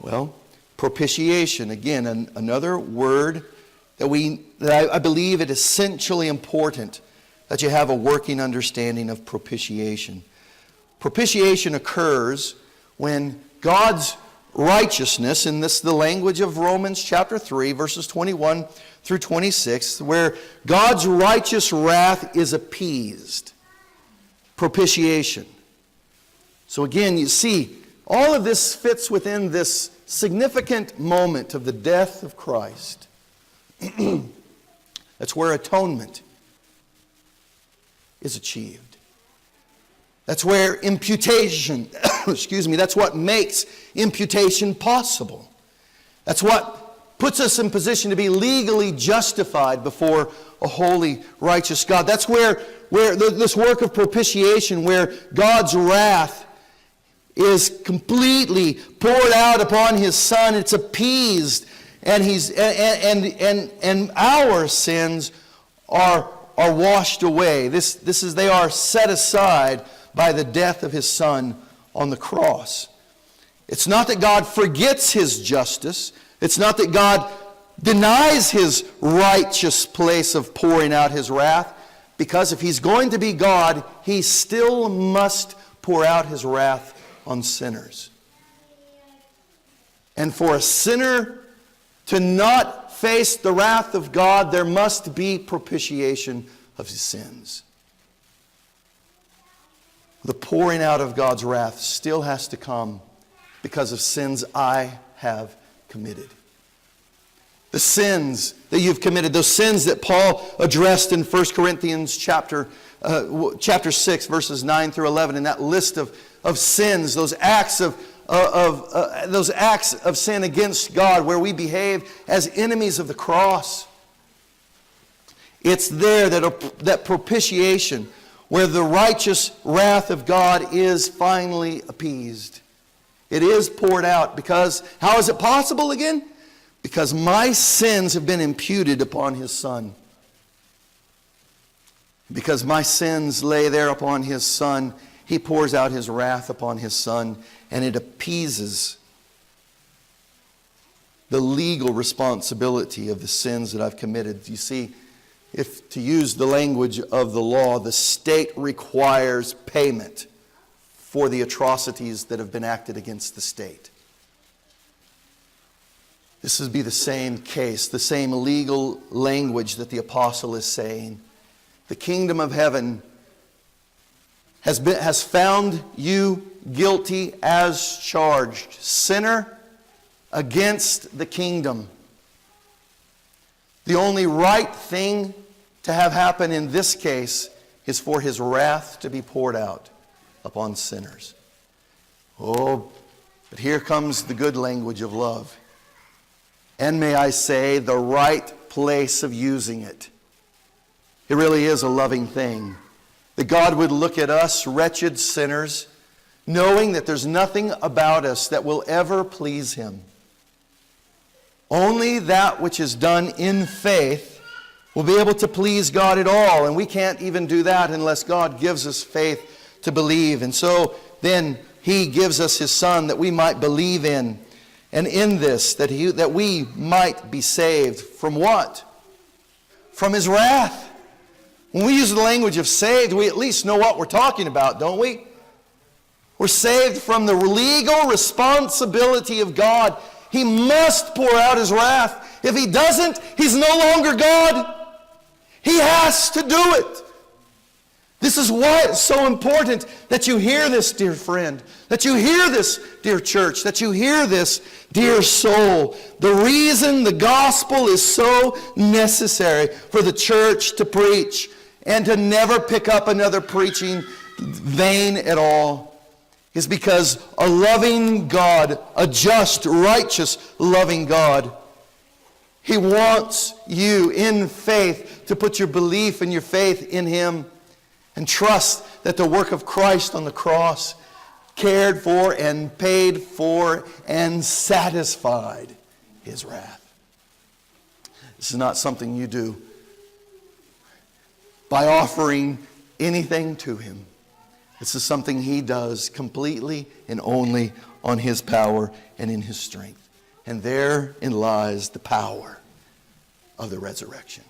Well, propitiation, again, another word that I believe it is essentially important that you have a working understanding of propitiation. Propitiation occurs when God's righteousness, and this is the language of Romans chapter 3, verses 21 through 26, where God's righteous wrath is appeased. Propitiation. So again, you see, all of this fits within this significant moment of the death of Christ. That's where atonement is achieved. That's where imputation, that's what makes imputation possible. That's what puts us in position to be legally justified before a holy, righteous God. That's where this work of propitiation, where God's wrath is completely poured out upon His Son. It's appeased, and our sins are washed away. They are set aside by the death of His Son on the cross. It's not that God forgets His justice. It's not that God denies His righteous place of pouring out His wrath, because if He's going to be God, He still must pour out His wrath on sinners. And for a sinner to not face the wrath of God, there must be propitiation of his sins. The pouring out of God's wrath still has to come because of sins I have committed. The sins that you've committed, those sins that Paul addressed in 1 Corinthians chapter 6, verses 9 through 11, in that list of sins, those acts of sin against God, where we behave as enemies of the cross. It's there that propitiation, where the righteous wrath of God is finally appeased. It is poured out because, how is it possible again? Because my sins have been imputed upon His Son. Because my sins lay there upon His Son, He pours out His wrath upon His Son, and it appeases the legal responsibility of the sins that I've committed. You see, if to use the language of the law, the state requires payment for the atrocities that have been acted against the state. This would be the same case, the same legal language that the apostle is saying. The kingdom of heaven has found you guilty as charged, sinner against the kingdom. The only right thing to have happen in this case is for His wrath to be poured out upon sinners. Oh, but here comes the good language of love. And may I say, the right place of using it. It really is a loving thing that God would look at us, wretched sinners, knowing that there's nothing about us that will ever please Him. Only that which is done in faith will be able to please God at all. And we can't even do that unless God gives us faith to believe. And so then He gives us His Son that we might believe in. And in this, that we might be saved from what? From His wrath. When we use the language of saved, we at least know what we're talking about, don't we? We're saved from the legal responsibility of God. He must pour out His wrath. If He doesn't, He's no longer God. He has to do it. This is why it's so important that you hear this, dear friend, that you hear this, dear church, that you hear this, dear soul. The reason the gospel is so necessary for the church to preach and to never pick up another preaching vein at all is because a loving God, a just, righteous, loving God, He wants you in faith to put your belief and your faith in Him and trust that the work of Christ on the cross cared for and paid for and satisfied His wrath. This is not something you do by offering anything to Him. This is something he does completely and only on his power and in his strength. And therein lies the power of the resurrection.